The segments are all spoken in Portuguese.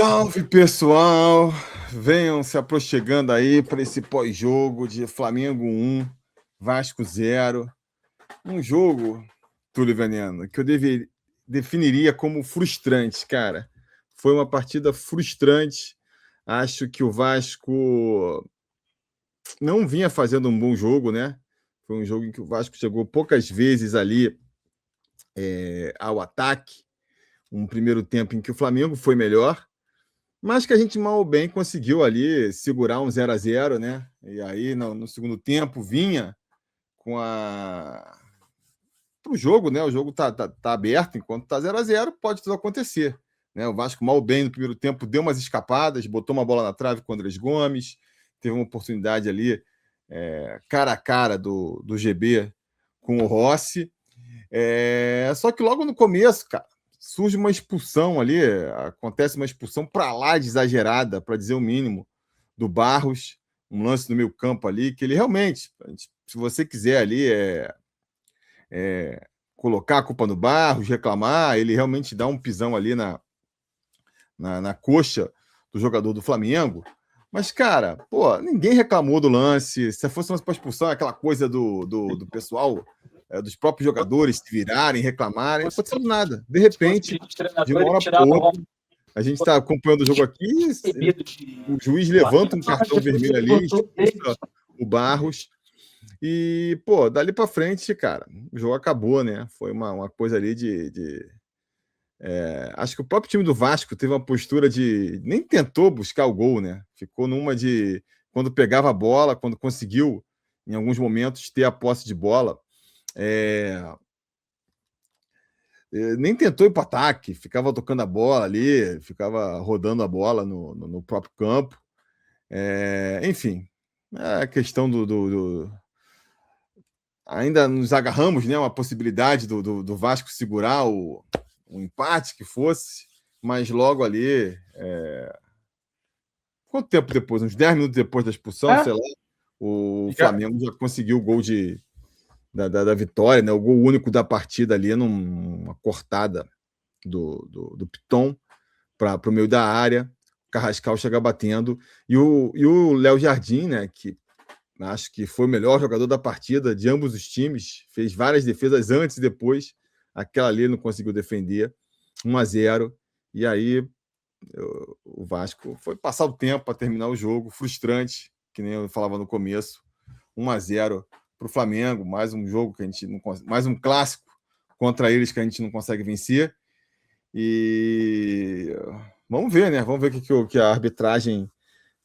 Salve, pessoal! Venham se aproximando aí para esse pós-jogo de Flamengo 1, Vasco 0. Um jogo, Túlio Veneno, que eu definiria como frustrante, cara. Foi uma partida frustrante. Acho que o Vasco não vinha fazendo um bom jogo, né? Foi um jogo em que o Vasco chegou poucas vezes ali ao ataque. Um primeiro tempo em que o Flamengo foi melhor, mas que a gente mal ou bem conseguiu ali segurar um 0-0, né? E aí no segundo tempo vinha com a pro jogo, né? O jogo tá aberto, enquanto tá 0-0, pode tudo acontecer, né? O Vasco mal ou bem no primeiro tempo deu umas escapadas, botou uma bola na trave com o Andrés Gomes, teve uma oportunidade ali cara a cara do GB com o Rossi. Só que logo no começo, cara, surge uma expulsão ali, acontece uma expulsão para lá de exagerada, para dizer o mínimo, do Barros, um lance no meio campo ali, que ele realmente, se você quiser ali colocar a culpa no Barros, reclamar, ele realmente dá um pisão ali na coxa do jogador do Flamengo. Mas, cara, pô, ninguém reclamou do lance. Se fosse uma expulsão, aquela coisa do pessoal, dos próprios jogadores se virarem, reclamarem, não aconteceu nada. De repente, de uma hora para outra, a gente está acompanhando o jogo aqui, o juiz levanta um cartão vermelho ali, expulsa o Barros. E, pô, dali para frente, cara, o jogo acabou, né? Foi uma coisa ali acho que o próprio time do Vasco teve uma postura de. Nem tentou buscar o gol, né? Ficou numa de. Quando pegava a bola, quando conseguiu, em alguns momentos, ter a posse de bola, nem tentou ir para o ataque, ficava tocando a bola ali, ficava rodando a bola no próprio campo. Enfim, a questão ainda nos agarramos, né? Uma possibilidade do Vasco segurar o empate que fosse, mas logo ali. Quanto tempo depois? Uns 10 minutos depois da expulsão, sei lá, o Flamengo já conseguiu o gol da vitória, né? O gol único da partida ali, numa cortada do Piton para o meio da área. O Carrascal chega batendo. E o Léo Jardim, né? Que acho que foi o melhor jogador da partida de ambos os times, fez várias defesas antes e depois. Aquela ali ele não conseguiu defender. 1-0. E aí o Vasco foi passar o tempo para terminar o jogo, frustrante, que nem eu falava no começo. 1-0 para o Flamengo, mais um jogo que a gente não consegue, mais um clássico contra eles que a gente não consegue vencer. E vamos ver, né? Vamos ver que a arbitragem,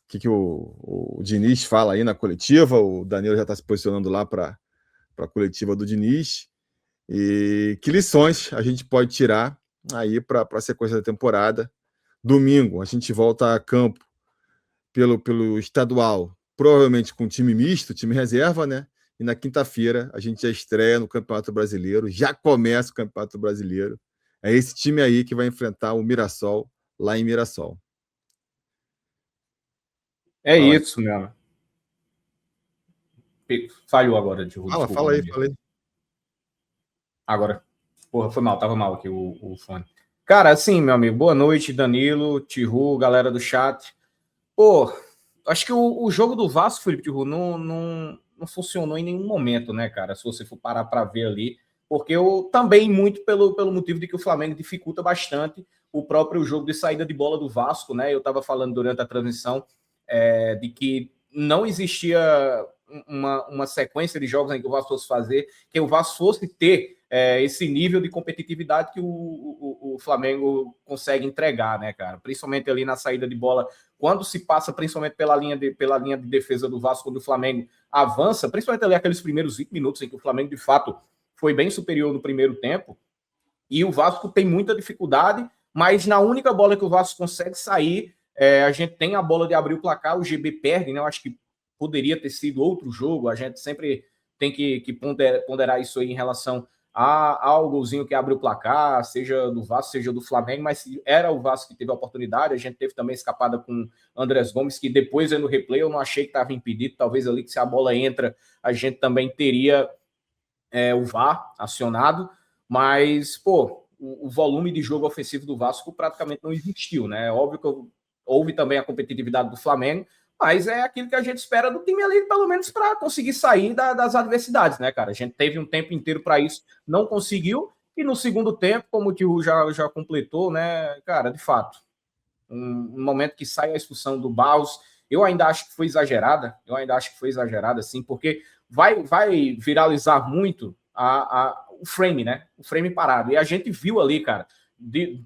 que o Diniz fala aí na coletiva. O Danilo já está se posicionando lá para a coletiva do Diniz. E que lições a gente pode tirar aí para a sequência da temporada. Domingo, a gente volta a campo pelo estadual, provavelmente com time misto, time reserva, né? E na quinta-feira a gente já estreia no Campeonato Brasileiro, já começa o Campeonato Brasileiro. É esse time aí que vai enfrentar o Mirassol lá em Mirassol. É fala isso, meu. Falhou agora, desculpa. Fala aí. Agora, porra, foi mal, tava mal aqui o fone. Cara, assim, meu amigo, boa noite, Danilo, Tihu, galera do chat. Pô, acho que o jogo do Vasco, Felipe Tihu, não funcionou em nenhum momento, né, cara? Se você for parar para ver ali, porque eu também muito pelo motivo de que o Flamengo dificulta bastante o próprio jogo de saída de bola do Vasco, né? Eu tava falando durante a transmissão de que não existia uma sequência de jogos em que o Vasco fosse fazer, que o Vasco fosse ter esse nível de competitividade que o Flamengo consegue entregar, né, cara? Principalmente ali na saída de bola, quando se passa principalmente pela linha de defesa do Vasco, quando o Flamengo avança, principalmente ali aqueles primeiros 20 minutos em que o Flamengo, de fato, foi bem superior no primeiro tempo, e o Vasco tem muita dificuldade, mas na única bola que o Vasco consegue sair, a gente tem a bola de abrir o placar, o GB perde, né? Eu acho que poderia ter sido outro jogo, a gente sempre tem que ponderar isso aí em relação ao golzinho que abre o placar, seja do Vasco, seja do Flamengo, mas era o Vasco que teve a oportunidade. A gente teve também escapada com Andrés Gomes, que depois no replay eu não achei que estava impedido, talvez ali que se a bola entra, a gente também teria o VAR acionado, mas, pô, o volume de jogo ofensivo do Vasco praticamente não existiu, né? É óbvio que houve também a competitividade do Flamengo, mas é aquilo que a gente espera do time ali, pelo menos para conseguir sair das adversidades, né, cara? A gente teve um tempo inteiro para isso, não conseguiu, e no segundo tempo, como o Tio já completou, né, cara, de fato, um momento que sai a expulsão do Barros, eu ainda acho que foi exagerada, assim, porque vai viralizar muito o frame, né? O frame parado. E a gente viu ali, cara,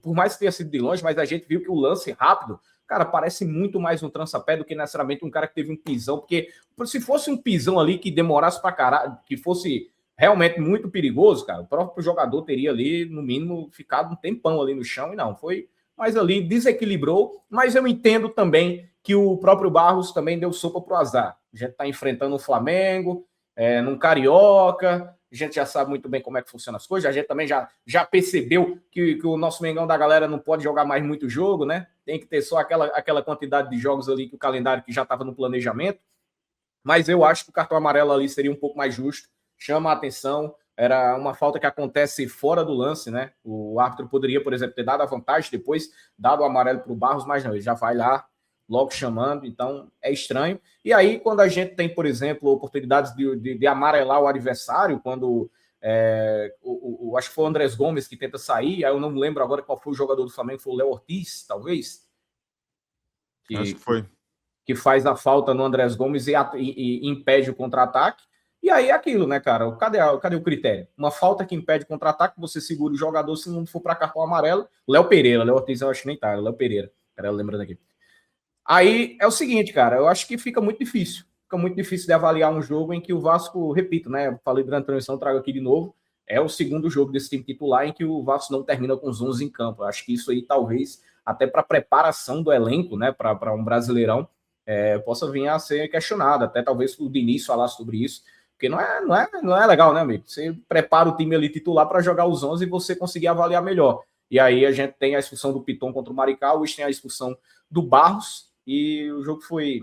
por mais que tenha sido de longe, mas a gente viu que o lance rápido, cara, parece muito mais um trança-pé do que necessariamente um cara que teve um pisão, porque se fosse um pisão ali que demorasse pra caralho, que fosse realmente muito perigoso, cara, o próprio jogador teria ali, no mínimo, ficado um tempão ali no chão, e não, foi, mas ali desequilibrou, mas eu entendo também que o próprio Barros também deu sopa pro azar. A gente tá enfrentando o Flamengo, num Carioca, a gente já sabe muito bem como é que funcionam as coisas, a gente também já percebeu que o nosso Mengão da galera não pode jogar mais muito jogo, né? Tem que ter só aquela quantidade de jogos ali que o calendário que já estava no planejamento, mas eu acho que o cartão amarelo ali seria um pouco mais justo, chama a atenção, era uma falta que acontece fora do lance, né? O árbitro poderia, por exemplo, ter dado a vantagem, depois dado o amarelo para o Barros, mas não, ele já vai lá, logo chamando, então é estranho. E aí, quando a gente tem, por exemplo, oportunidades de amarelar o adversário, quando acho que foi o Andrés Gomes que tenta sair, aí eu não lembro agora qual foi o jogador do Flamengo, foi o Léo Ortiz, talvez? Acho que foi. Que faz a falta no Andrés Gomes e impede o contra-ataque. E aí é aquilo, né, cara? Cadê o critério? Uma falta que impede o contra-ataque, você segura o jogador se não for para cartão amarelo. Léo Pereira, Léo Ortiz eu acho que nem tá, Léo Pereira. Cara, lembrando aqui. Aí é o seguinte, cara, eu acho que fica muito difícil. Fica muito difícil de avaliar um jogo em que o Vasco, repito, né? Eu falei durante a transmissão, trago aqui de novo. É o segundo jogo desse time titular em que o Vasco não termina com os 11 em campo. Eu acho que isso aí, talvez, até para preparação do elenco, né? Para um Brasileirão, possa vir a ser questionado. Até talvez o Diniz falar sobre isso. Porque não é legal, né, amigo? Você prepara o time ali titular para jogar os 11 e você conseguir avaliar melhor. E aí a gente tem a expulsão do Piton contra o Maricá, hoje tem a expulsão do Barros, e o jogo foi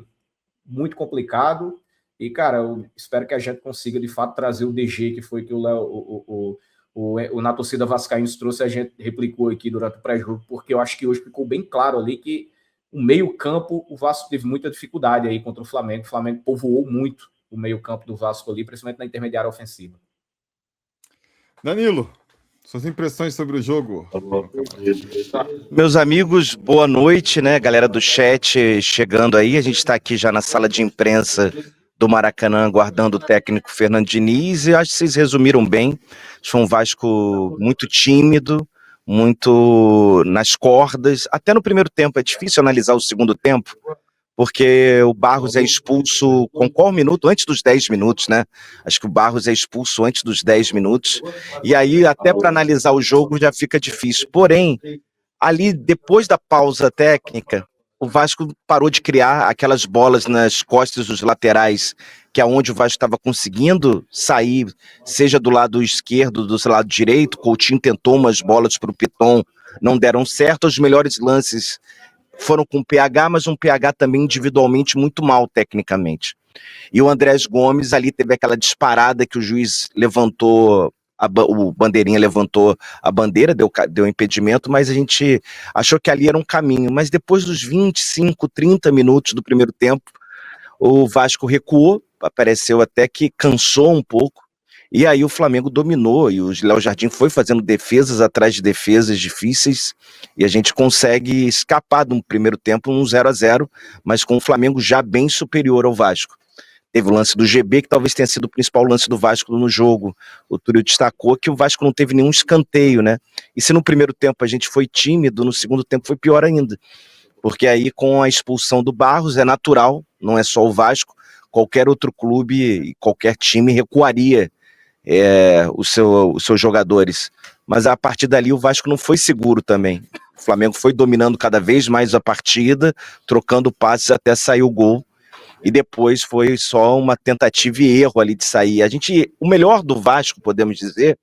muito complicado. E, cara, eu espero que a gente consiga, de fato, trazer o DG, que foi que na torcida vascaínos trouxe, a gente replicou aqui durante o pré-jogo, porque eu acho que hoje ficou bem claro ali que o meio-campo, o Vasco teve muita dificuldade aí contra o Flamengo. O Flamengo povoou muito o meio-campo do Vasco ali, principalmente na intermediária ofensiva. Danilo, suas impressões sobre o jogo. Meus amigos, boa noite, né? Galera do chat chegando aí. A gente está aqui já na sala de imprensa do Maracanã, aguardando o técnico Fernando Diniz, e acho que vocês resumiram bem. Foi um Vasco muito tímido, muito nas cordas. Até no primeiro tempo, é difícil analisar o segundo tempo, porque o Barros é expulso com qual minuto? Antes dos 10 minutos, né? Acho que o Barros é expulso antes dos 10 minutos. E aí, até para analisar o jogo, já fica difícil. Porém, ali, depois da pausa técnica, o Vasco parou de criar aquelas bolas nas costas dos laterais, que é onde o Vasco estava conseguindo sair, seja do lado esquerdo, do seu lado direito. Coutinho tentou umas bolas para o Piton, não deram certo. Os melhores lances foram com PH, mas um PH também individualmente muito mal tecnicamente. E o Andrés Gomes ali teve aquela disparada que o juiz levantou, o bandeirinha levantou a bandeira, deu impedimento, mas a gente achou que ali era um caminho. Mas depois dos 25, 30 minutos do primeiro tempo, o Vasco recuou, pareceu até que cansou um pouco, e aí o Flamengo dominou, e o Léo Jardim foi fazendo defesas atrás de defesas difíceis, e a gente consegue escapar de um primeiro tempo, um 0-0, mas com o Flamengo já bem superior ao Vasco. Teve o lance do GB, que talvez tenha sido o principal lance do Vasco no jogo. O Túlio destacou que o Vasco não teve nenhum escanteio, né? E se no primeiro tempo a gente foi tímido, no segundo tempo foi pior ainda. Porque aí com a expulsão do Barros é natural, não é só o Vasco, qualquer outro clube e qualquer time recuaria os seus jogadores. Mas a partir dali o Vasco não foi seguro também. O Flamengo foi dominando cada vez mais a partida, trocando passes até sair o gol. E depois foi só uma tentativa e erro ali de sair. O melhor do Vasco, podemos dizer,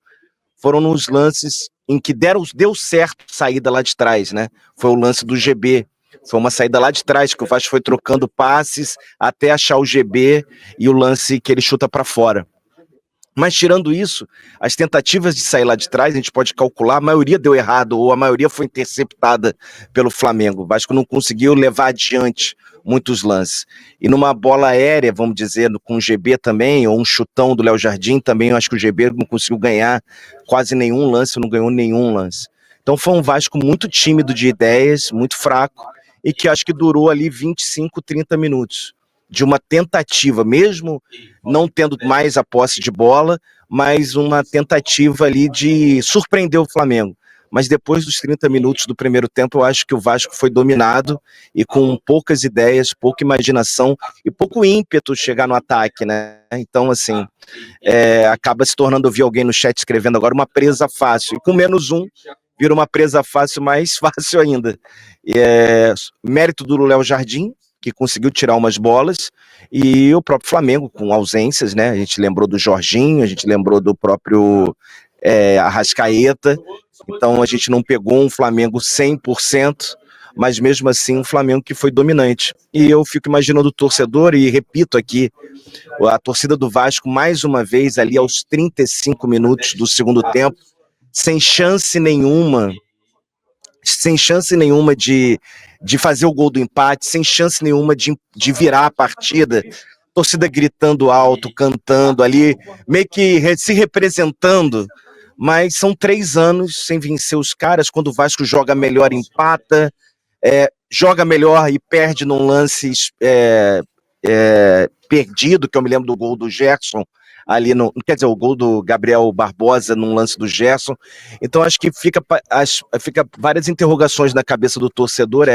foram nos lances em que deu certo saída lá de trás, né? Foi o lance do GB. Foi uma saída lá de trás, que o Vasco foi trocando passes até achar o GB e o lance que ele chuta para fora. Mas, tirando isso, as tentativas de sair lá de trás, a gente pode calcular, a maioria deu errado, ou a maioria foi interceptada pelo Flamengo. O Vasco não conseguiu levar adiante muitos lances. E numa bola aérea, vamos dizer, com o GB também, ou um chutão do Léo Jardim também, eu acho que o GB não conseguiu ganhar quase nenhum lance, não ganhou nenhum lance. Então foi um Vasco muito tímido de ideias, muito fraco, e que acho que durou ali 25, 30 minutos. De uma tentativa, mesmo não tendo mais a posse de bola, mas uma tentativa ali de surpreender o Flamengo. Mas depois dos 30 minutos do primeiro tempo, eu acho que o Vasco foi dominado e com poucas ideias, pouca imaginação e pouco ímpeto chegar no ataque, né? Então, assim, acaba se tornando, eu vi alguém no chat escrevendo agora, uma presa fácil. E com menos um, vira uma presa fácil, mais fácil ainda. Mérito do Léo Jardim, que conseguiu tirar umas bolas, e o próprio Flamengo com ausências, né? A gente lembrou do Jorginho, a gente lembrou do próprio Arrascaeta, então a gente não pegou um Flamengo 100%, mas mesmo assim um Flamengo que foi dominante. E eu fico imaginando o torcedor, e repito aqui, a torcida do Vasco mais uma vez ali aos 35 minutos do segundo tempo, sem chance nenhuma de fazer o gol do empate, sem chance nenhuma de virar a partida, torcida gritando alto, cantando ali, meio que se representando, mas são 3 anos sem vencer os caras. Quando o Vasco joga melhor, empata, joga melhor e perde num lance perdido, que eu me lembro do gol do Gerson, ali quer dizer, o gol do Gabriel Barbosa num lance do Gerson. Então acho que fica várias interrogações na cabeça do torcedor,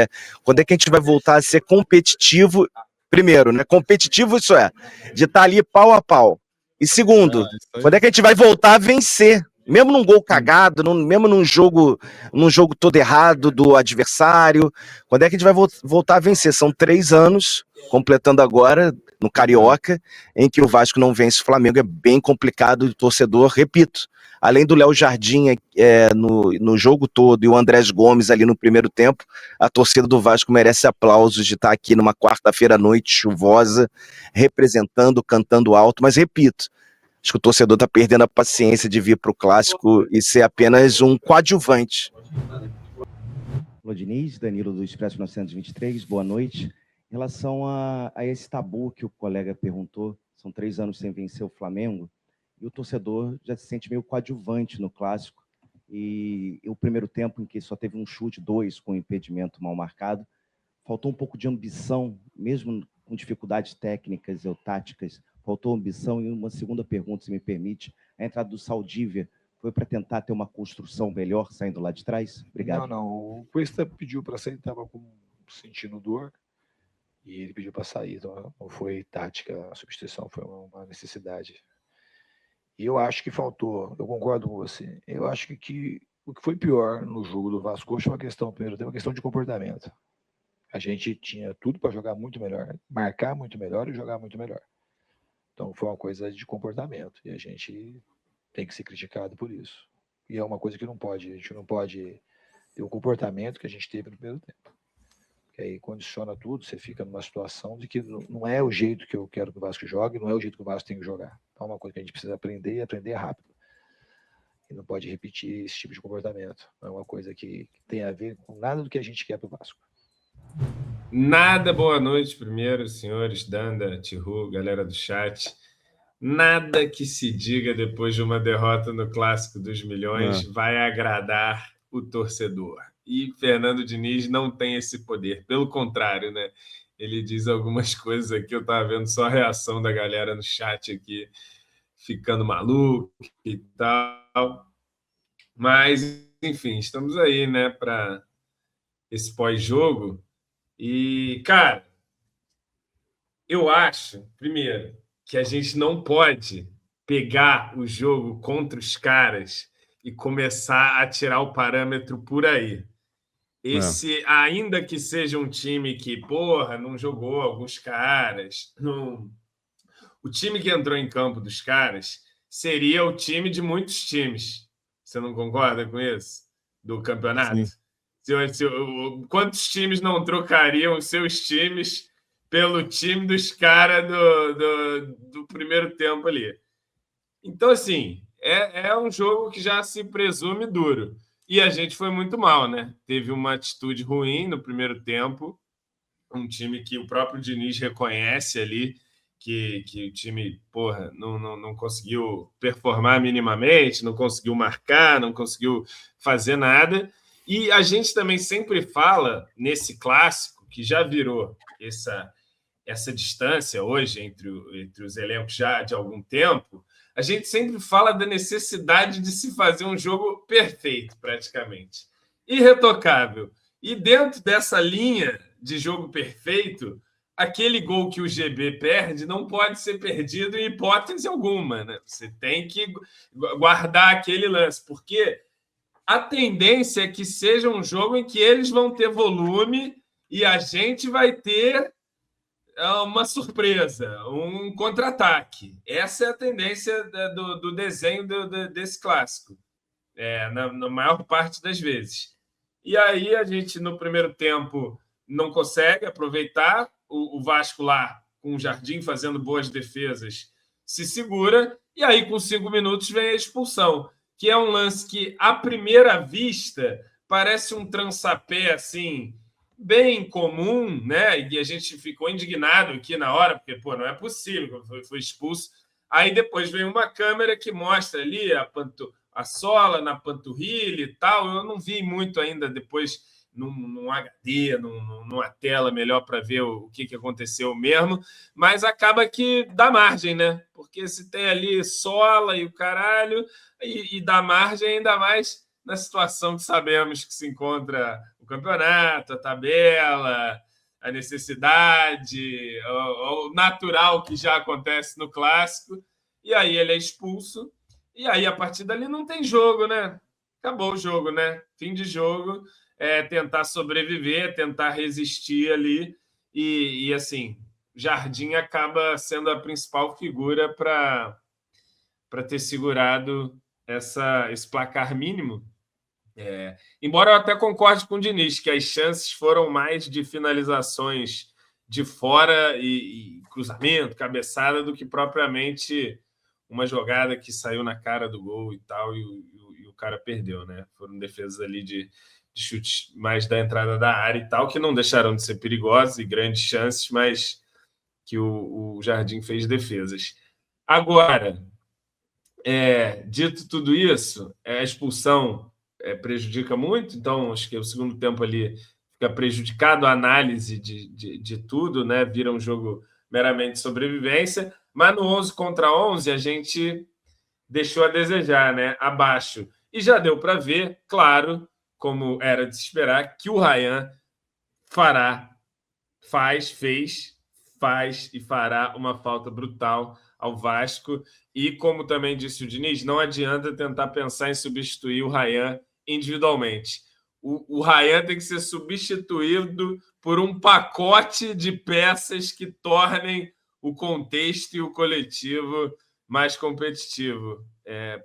quando é que a gente vai voltar a ser competitivo, primeiro, né? Competitivo, isso de estar ali pau a pau. E segundo, quando é que a gente vai voltar a vencer? Mesmo num gol cagado, mesmo num jogo todo errado do adversário, quando é que a gente vai voltar a vencer? São 3 anos, completando agora, no Carioca, em que o Vasco não vence o Flamengo. É bem complicado o torcedor, repito, além do Léo Jardim no jogo todo e o Andrés Gomes ali no primeiro tempo, a torcida do Vasco merece aplausos de estar aqui numa quarta-feira à noite chuvosa, representando, cantando alto, mas repito, acho que o torcedor está perdendo a paciência de vir para o Clássico e ser apenas um coadjuvante. Alô, Diniz, Danilo do Expresso 923, boa noite. Em relação a esse tabu que o colega perguntou, são 3 anos sem vencer o Flamengo, e o torcedor já se sente meio coadjuvante no Clássico, e o primeiro tempo em que só teve um chute, 2 com impedimento mal marcado, faltou um pouco de ambição, mesmo com dificuldades técnicas ou táticas, faltou ambição. E uma segunda pergunta, se me permite, a entrada do Saldívia foi para tentar ter uma construção melhor saindo lá de trás? Obrigado. Não, o Cuesta pediu para sair, estava sentindo dor, e ele pediu para sair, então não foi tática, a substituição foi uma necessidade. E eu acho que faltou, eu concordo com você, eu acho que o que foi pior no jogo do Vasco foi uma questão, primeiro tempo, uma questão de comportamento. A gente tinha tudo para jogar muito melhor, marcar muito melhor e jogar muito melhor. Então foi uma coisa de comportamento, e a gente tem que ser criticado por isso. E é uma coisa que a gente não pode ter o comportamento que a gente teve no primeiro tempo. Que aí condiciona tudo, você fica numa situação de que não é o jeito que eu quero que o Vasco jogue, não é o jeito que o Vasco tem que jogar. Então é uma coisa que a gente precisa aprender, e aprender rápido. E não pode repetir esse tipo de comportamento. Não é uma coisa que tem a ver com nada do que a gente quer para o Vasco. Nada, boa noite primeiro, senhores, Danda, Tihu, galera do chat. Nada que se diga depois de uma derrota no Clássico dos Milhões vai agradar o torcedor. E Fernando Diniz não tem esse poder, pelo contrário, né? Ele diz algumas coisas aqui, eu estava vendo só a reação da galera no chat aqui, ficando maluco e tal. Mas, enfim, estamos aí, né, para esse pós-jogo. E, cara, eu acho, primeiro, que a gente não pode pegar o jogo contra os caras e começar a tirar o parâmetro por aí. Ainda que seja um time que, não jogou alguns caras, o time que entrou em campo dos caras seria o time de muitos times. Você não concorda com isso? Do campeonato? Quantos times não trocariam os seus times pelo time dos caras do primeiro tempo ali? Então, assim, é um jogo que já se presume duro. E a gente foi muito mal, né? Teve uma atitude ruim no primeiro tempo, um time que o próprio Diniz reconhece ali, que o time, porra, não conseguiu performar minimamente, não conseguiu marcar, não conseguiu fazer nada. E a gente também sempre fala, nesse clássico, que já virou essa distância hoje entre os elencos já de algum tempo, a gente sempre fala da necessidade de se fazer um jogo perfeito, praticamente, irretocável. E dentro dessa linha de jogo perfeito, aquele gol que o GB perde não pode ser perdido em hipótese alguma, né? Você tem que guardar aquele lance, porque a tendência é que seja um jogo em que eles vão ter volume e a gente vai ter uma surpresa, um contra-ataque. Essa é a tendência do desenho desse clássico, na maior parte das vezes. E aí a gente, no primeiro tempo, não consegue aproveitar. O Vasco lá, com o Jardim fazendo boas defesas, se segura. E aí, com 5 minutos, vem a expulsão, que é um lance que, à primeira vista, parece um trançapé, assim, bem comum, né? E a gente ficou indignado aqui na hora, porque, pô, não é possível, foi expulso. Aí depois vem uma câmera que mostra ali a sola na panturrilha e tal. Eu não vi muito ainda depois num HD, numa tela melhor para ver o que aconteceu mesmo, mas acaba que dá margem, né? Porque se tem ali sola e o caralho, e dá margem ainda mais na situação que sabemos que se encontra o campeonato, a tabela, a necessidade, o natural que já acontece no clássico, e aí ele é expulso. E aí, a partir dali, não tem jogo, né? Acabou o jogo, né? Fim de jogo, tentar sobreviver, tentar resistir ali. E assim, Jardim acaba sendo a principal figura para ter segurado esse placar mínimo. Embora eu até concorde com o Diniz, que as chances foram mais de finalizações de fora e cruzamento, cabeçada, do que propriamente uma jogada que saiu na cara do gol e tal, e o cara perdeu, né? Foram defesas ali de chutes mais da entrada da área e tal, que não deixaram de ser perigosas e grandes chances, mas que o Jardim fez defesas. Agora, dito tudo isso, a expulsão prejudica muito, então acho que o segundo tempo ali fica prejudicado a análise de tudo, né? Vira um jogo meramente sobrevivência, mas no 11 contra 11 a gente deixou a desejar, né? Abaixo. E já deu para ver, claro, como era de se esperar, que o Ryan faz e fará uma falta brutal ao Vasco. E como também disse o Diniz, não adianta tentar pensar em substituir o Ryan individualmente. O Ryan tem que ser substituído por um pacote de peças que tornem o contexto e o coletivo mais competitivo.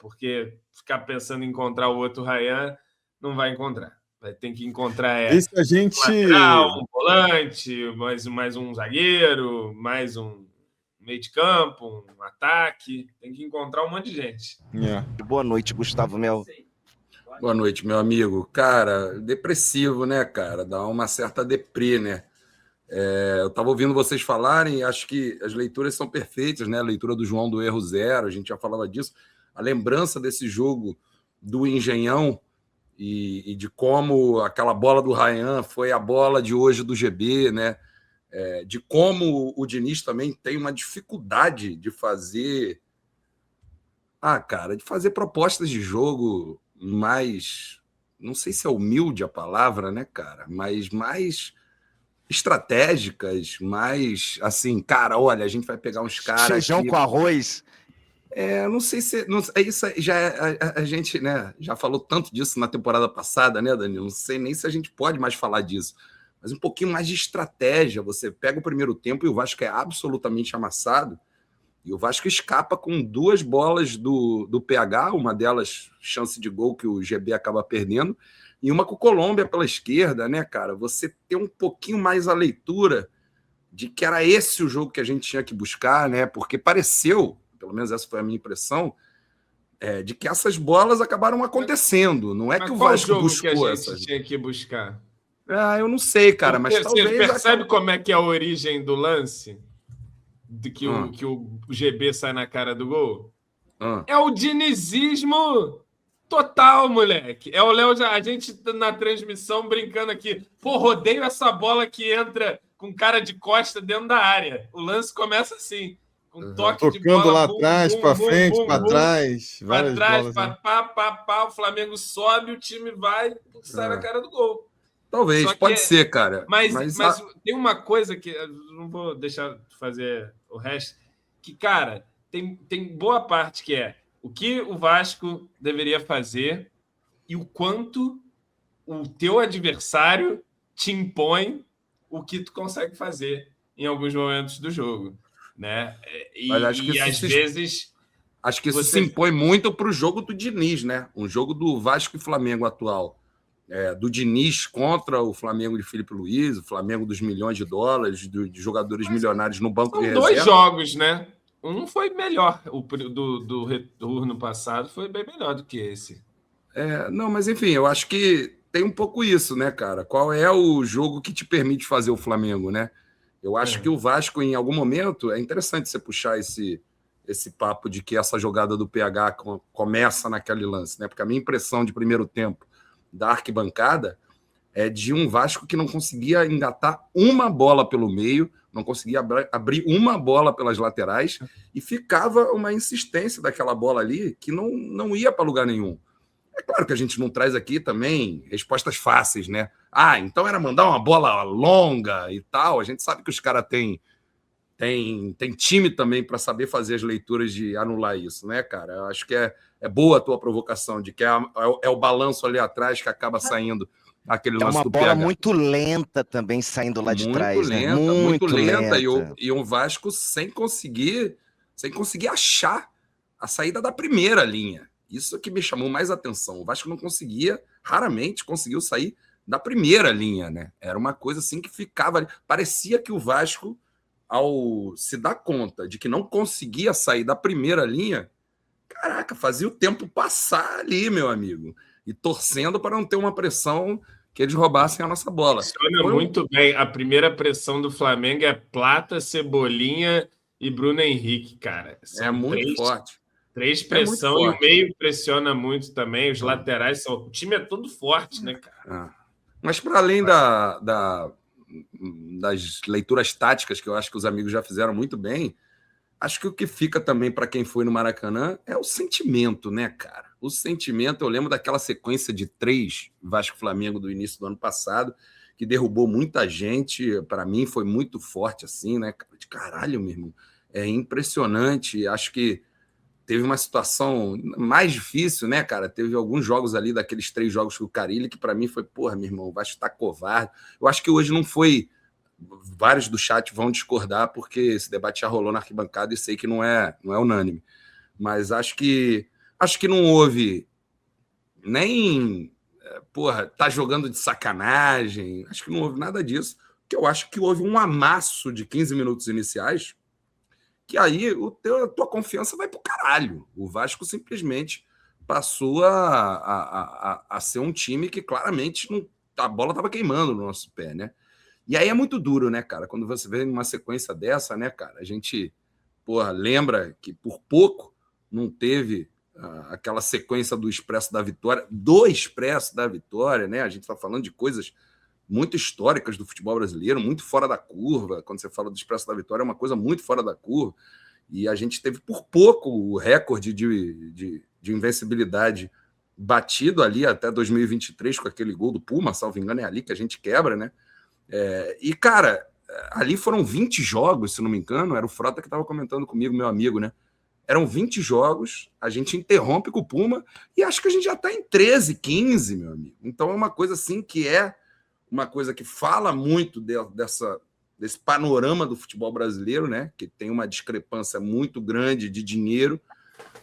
Porque ficar pensando em encontrar o outro Ryan, não vai encontrar. Vai ter que encontrar Isso a gente... um lateral, um volante, mais um zagueiro, mais um meio de campo, um ataque. Tem que encontrar um monte de gente. Boa noite, Gustavo Mel. Boa noite, meu amigo. Cara, depressivo, né, cara? Dá uma certa deprê, né? Eu estava ouvindo vocês falarem, acho que as leituras são perfeitas, né? A leitura do João do erro zero, a gente já falava disso. A lembrança desse jogo do Engenhão e de como aquela bola do Ryan foi a bola de hoje do GB, né? De como o Diniz também tem uma dificuldade de fazer... de fazer propostas de jogo mais... Não sei se é humilde a palavra, né, cara? Mas mais estratégicas, mais assim, cara, olha, a gente vai pegar uns caras... Feijão aqui... com arroz... não sei se... isso já a gente, né, já falou tanto disso na temporada passada, né, Danilo? Não sei nem se a gente pode mais falar disso. Mas um pouquinho mais de estratégia. Você pega o primeiro tempo e o Vasco é absolutamente amassado. E o Vasco escapa com 2 bolas do PH, uma delas chance de gol que o GB acaba perdendo, e uma com o Colômbia pela esquerda, né, cara? Você ter um pouquinho mais a leitura de que era esse o jogo que a gente tinha que buscar, né? Porque pareceu, pelo menos essa foi a minha impressão, de que essas bolas acabaram acontecendo. Não é Mas que o qual Vasco jogo buscou que a essas. gente tinha que buscar? Eu não sei, cara, mas Você talvez... percebe como é que é a origem do lance? De que Ah. o GB sai na cara do gol? Ah. É o dinizismo total, moleque. É o Léo, a gente na transmissão brincando aqui. Pô, rodeio essa bola que entra com cara de costa dentro da área. O lance começa assim, com toque de Tocando bola. lá atrás, para frente, para trás. Para Várias trás, bolas. Né? pá, o Flamengo sobe, o time vai, sai na cara do gol. Talvez, pode ser, cara. Mas tem uma coisa que eu não vou deixar de fazer o resto, que, cara, tem boa parte que é o que o Vasco deveria fazer e o quanto o teu adversário te impõe o que tu consegue fazer em alguns momentos do jogo, né? Mas acho que às vezes... Acho que isso se impõe muito para o jogo do Diniz, né? Um jogo do Vasco e Flamengo atual. Do Diniz contra o Flamengo de Felipe Luiz, o Flamengo dos milhões de dólares, de jogadores milionários no banco de reserva. São 2 jogos, né? Um foi melhor, o do retorno passado foi bem melhor do que esse. Não, mas enfim, eu acho que tem um pouco isso, né, cara? Qual é o jogo que te permite fazer o Flamengo, né? Eu acho que o Vasco, em algum momento, é interessante você puxar esse papo de que essa jogada do PH começa naquele lance, né? Porque a minha impressão de primeiro tempo da arquibancada é de um Vasco que não conseguia engatar uma bola pelo meio, não conseguia abrir uma bola pelas laterais e ficava uma insistência daquela bola ali que não ia para lugar nenhum. É claro que a gente não traz aqui também respostas fáceis, né? Então era mandar uma bola longa e tal. A gente sabe que os caras têm time também para saber fazer as leituras de anular isso, né, cara? Eu acho que é boa a tua provocação, de que é o balanço ali atrás que acaba saindo aquele lance do PH. É uma bola muito lenta também saindo lá de trás, né? Muito lenta. E o Vasco sem conseguir achar a saída da primeira linha. Isso que me chamou mais atenção. O Vasco não conseguia, raramente conseguiu sair da primeira linha, né? Era uma coisa assim que ficava ali. Parecia que o Vasco, ao se dar conta de que não conseguia sair da primeira linha, caraca, fazia o tempo passar ali, meu amigo, e torcendo para não ter uma pressão que eles roubassem a nossa bola. Funciona muito bem. A primeira pressão do Flamengo é Plata, Cebolinha e Bruno Henrique, cara. É muito forte. 3 pressão e o meio pressiona muito também. Os laterais são... O time é todo forte, né, cara? Mas para além das leituras táticas, que eu acho que os amigos já fizeram muito bem, acho que o que fica também para quem foi no Maracanã é o sentimento, né, cara? O sentimento, eu lembro daquela sequência de 3 Vasco-Flamengo do início do ano passado, que derrubou muita gente. Para mim foi muito forte assim, né? De caralho, meu irmão. É impressionante. Acho que teve uma situação mais difícil, né, cara? Teve alguns jogos ali, daqueles 3 jogos com o Carille, que para mim foi, porra, meu irmão, o Vasco tá covarde. Eu acho que hoje não foi... Vários do chat vão discordar, porque esse debate já rolou na arquibancada e sei que não é unânime. Mas acho que não houve nem... Porra, tá jogando de sacanagem. Acho que não houve nada disso. Porque eu acho que houve um amasso de 15 minutos iniciais que aí a tua confiança vai pro caralho. O Vasco simplesmente passou a ser um time que claramente a bola estava queimando no nosso pé, né? E aí é muito duro, né, cara? Quando você vê uma sequência dessa, né, cara? A gente, lembra que por pouco não teve aquela sequência do Expresso da Vitória, né? A gente está falando de coisas muito históricas do futebol brasileiro, muito fora da curva. Quando você fala do Expresso da Vitória, é uma coisa muito fora da curva. E a gente teve por pouco o recorde de invencibilidade batido ali até 2023 com aquele gol do Puma, salvo engano, é ali que a gente quebra, né? E, cara, ali foram 20 jogos, se não me engano, era o Frota que estava comentando comigo, meu amigo, né? Eram 20 jogos, a gente interrompe com o Puma e acho que a gente já está em 13, 15, meu amigo. Então é uma coisa assim que uma coisa que fala muito desse panorama do futebol brasileiro, né? Que tem uma discrepância muito grande de dinheiro,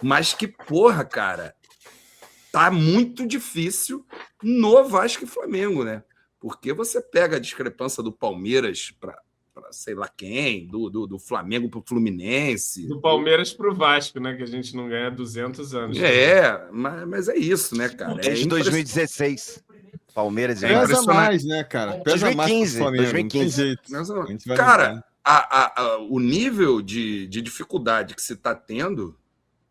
mas que, porra, cara, tá muito difícil no Vasco e Flamengo, né? Porque você pega a discrepância do Palmeiras para sei lá quem, do Flamengo para o Fluminense. Do Palmeiras para o Vasco, né? Que a gente não ganha há 200 anos. Mas é isso, né, cara? Desde 2016. Palmeiras e Pesa Vasco. mais, né, cara? Pesa 2015, mais pro Flamengo, 2015. não tem jeito. Mas, A gente vai cara, lembrar. o nível de dificuldade que se está tendo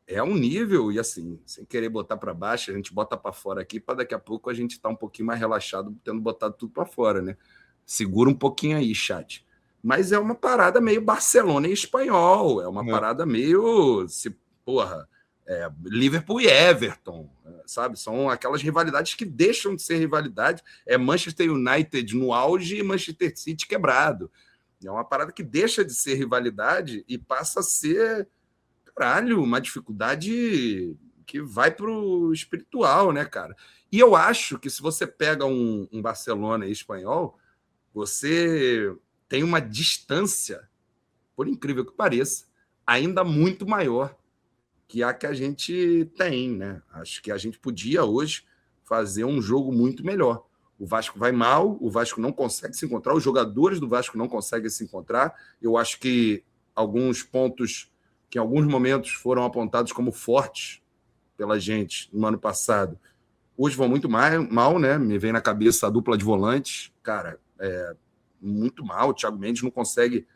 é um nível, e assim, sem querer botar para baixo, a gente bota para fora aqui, para daqui a pouco a gente estar um pouquinho mais relaxado, tendo botado tudo para fora, né? Segura um pouquinho aí, chat. Mas é uma parada meio Barcelona e Espanhol, é uma parada meio, Liverpool e Everton, sabe? São aquelas rivalidades que deixam de ser rivalidade. É Manchester United no auge e Manchester City quebrado. É uma parada que deixa de ser rivalidade e passa a ser, caralho, uma dificuldade que vai pro espiritual, né, cara? E eu acho que se você pega um Barcelona e Espanhol, você tem uma distância, por incrível que pareça, ainda muito maior que a que a gente tem, né? Acho que a gente podia hoje fazer um jogo muito melhor. O Vasco vai mal, o Vasco não consegue se encontrar, os jogadores do Vasco não conseguem se encontrar. Eu acho que alguns pontos que em alguns momentos foram apontados como fortes pela gente no ano passado, hoje vão muito mal, né? Me vem na cabeça a dupla de volantes, cara, muito mal. O Thiago Mendes não consegue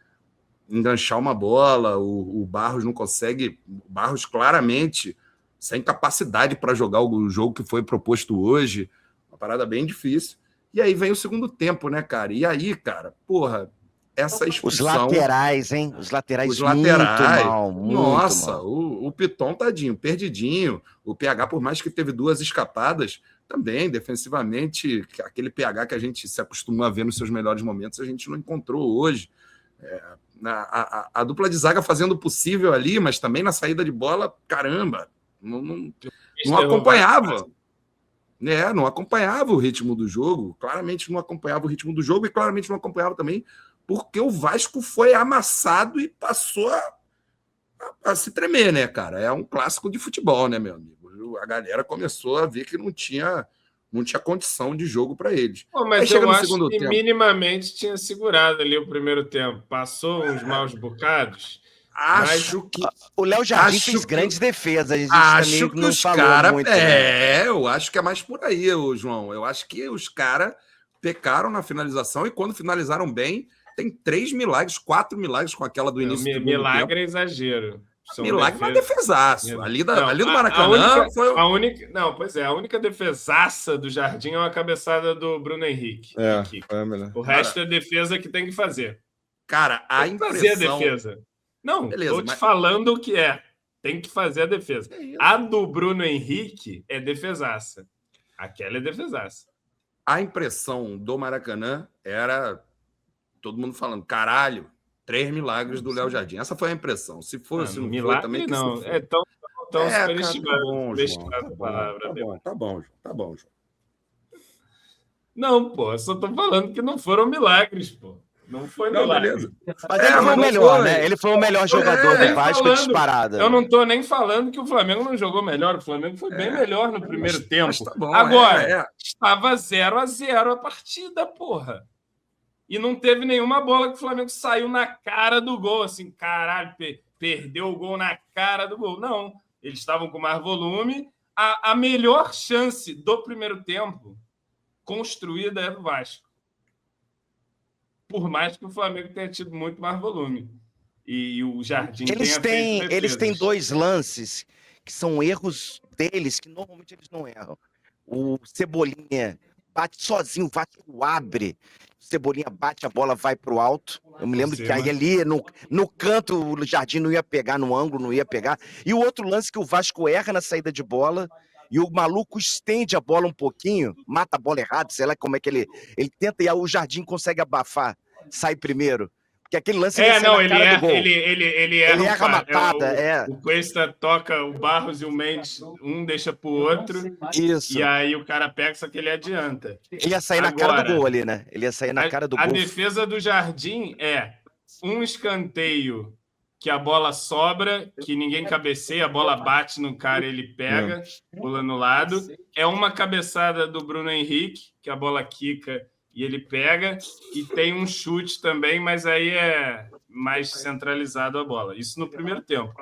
enganchar uma bola, o Barros não consegue. O Barros claramente sem capacidade para jogar o jogo que foi proposto hoje, uma parada bem difícil. E aí vem o segundo tempo, né, cara? E aí, cara, porra, essa expulsão... Os laterais, hein? Os laterais muito mal, muito Nossa, mal. o Piton, tadinho, perdidinho. O PH, por mais que teve 2 escapadas, também, defensivamente, aquele PH que a gente se acostumou a ver nos seus melhores momentos, a gente não encontrou hoje. A dupla de zaga fazendo o possível ali, mas também na saída de bola, caramba, não acompanhava. Não acompanhava o ritmo do jogo, claramente não acompanhava o ritmo do jogo e claramente não acompanhava também porque o Vasco foi amassado e passou a se tremer, né, cara? É um clássico de futebol, né, meu amigo? A galera começou a ver que não tinha condição de jogo para eles. Mas eu acho que minimamente tinha segurado ali o primeiro tempo. Passou uns maus bocados. Acho que... O Léo Jardim fez grandes defesas. A gente acho que não os falou caras... muito, né? Eu acho que é mais por aí, João. Eu acho que os caras pecaram na finalização e quando finalizaram bem, tem 3 milagres, 4 milagres com aquela do início do segundo tempo. Milagre é exagero. Milagre, mas defesaço. Ali do Maracanã foi... A única defesaça do Jardim é uma cabeçada do Bruno Henrique. Foi a melhor. O resto é defesa que tem que fazer. Cara, a impressão... Fazer a defesa. Não, beleza, te falando o que é. Tem que fazer a defesa. A do Bruno Henrique é defesaça. Aquela é defesaça. A impressão do Maracanã era todo mundo falando, caralho, 3 milagres do Léo Jardim. Essa foi a impressão. Se fosse, não milagre, foi também. Não, é tão superestimado. Tá bom, João. Não, pô, eu só tô falando que não foram milagres, pô. Não foi milagre. Beleza. Mas ele foi o melhor, né? Ele foi o melhor jogador do Vasco disparado. Eu não tô nem falando que o Flamengo não jogou melhor. O Flamengo foi bem melhor no primeiro tempo. Tá bom, agora, estava 0-0 a partida, porra. E não teve nenhuma bola que o Flamengo saiu na cara do gol, assim, caralho, perdeu o gol na cara do gol. Não, eles estavam com mais volume. A melhor chance do primeiro tempo construída é do Vasco. Por mais que o Flamengo tenha tido muito mais volume. E o Jardim eles têm 2 lances que são erros deles, que normalmente eles não erram. O Cebolinha bate sozinho, o Vasco abre. O Cebolinha bate, a bola vai para o alto. Eu me lembro que aí ali no canto o Jardim não ia pegar, no ângulo não ia pegar. E o outro lance que o Vasco erra na saída de bola e o maluco estende a bola um pouquinho, mata a bola errado, sei lá como é que ele tenta e aí o Jardim consegue abafar, sai primeiro. Porque aquele lance ele erra a matada. O Cuesta toca o Barros e o Mendes, um deixa pro outro. Isso. E aí o cara pega, só que ele adianta. Ele ia sair na cara do gol ali, né? Ele ia sair na cara do gol. A defesa do Jardim é um escanteio que a bola sobra, que ninguém cabeceia, a bola bate no cara e ele pega, pula no lado. É uma cabeçada do Bruno Henrique, que a bola quica e ele pega e tem um chute também, mas aí é mais centralizado a bola. Isso no primeiro tempo.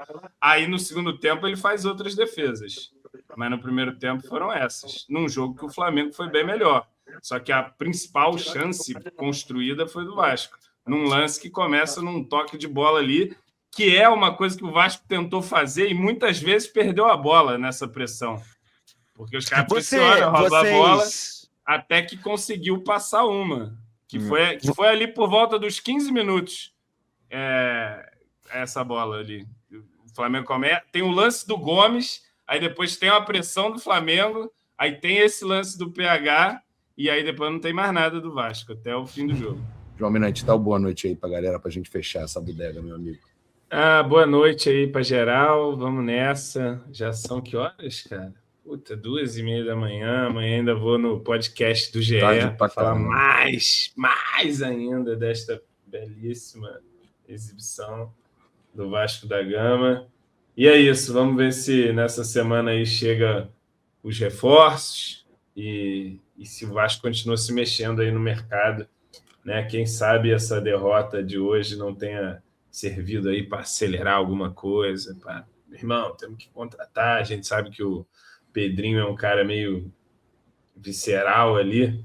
Aí no segundo tempo ele faz outras defesas, mas no primeiro tempo foram essas. Num jogo que o Flamengo foi bem melhor. Só que a principal chance construída foi do Vasco. Num lance que começa num toque de bola ali, que é uma coisa que o Vasco tentou fazer e muitas vezes perdeu a bola nessa pressão. Porque os caras pressionam, roubam a bola, até que conseguiu passar uma. Que foi ali por volta dos 15 minutos. Essa bola ali. O Flamengo começa. Tem o lance do Gomes, aí depois tem a pressão do Flamengo, aí tem esse lance do PH, e aí depois não tem mais nada do Vasco, até o fim do jogo. João Minante, dá uma boa noite aí pra galera, pra gente fechar essa bodega, meu amigo. Boa noite aí pra geral, vamos nessa. Já são que horas, cara? Puta, 2h30 da manhã, amanhã ainda vou no podcast do GE para falar mais ainda desta belíssima exibição do Vasco da Gama. E é isso, vamos ver se nessa semana aí chega os reforços e se o Vasco continua se mexendo aí no mercado, né? Quem sabe essa derrota de hoje não tenha servido aí para acelerar alguma coisa. Irmão, temos que contratar, a gente sabe que o Pedrinho é um cara meio visceral ali.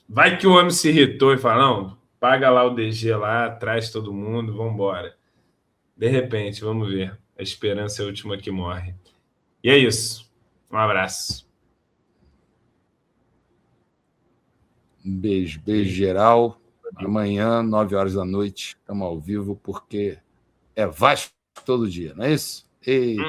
Vai que o homem se irritou e fala, não, paga lá o DG lá, traz todo mundo, vamos embora. De repente, vamos ver. A esperança é a última que morre. E é isso. Um abraço. Beijo geral. Amanhã, 9h da noite, estamos ao vivo, porque é Vasco todo dia, não é isso? Eita.